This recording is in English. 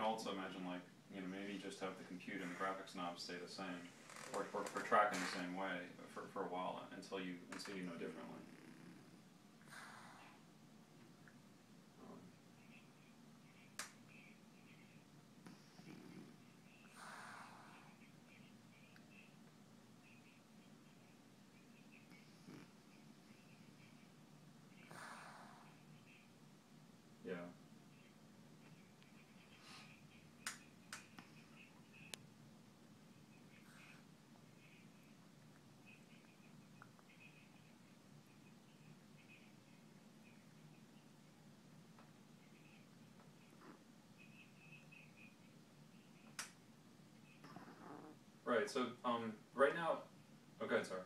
also imagine, like, maybe just have the compute and the graphics knobs stay the same, or tracking the same way for a while until you know differently. Yeah. Right. So right now, okay, sorry.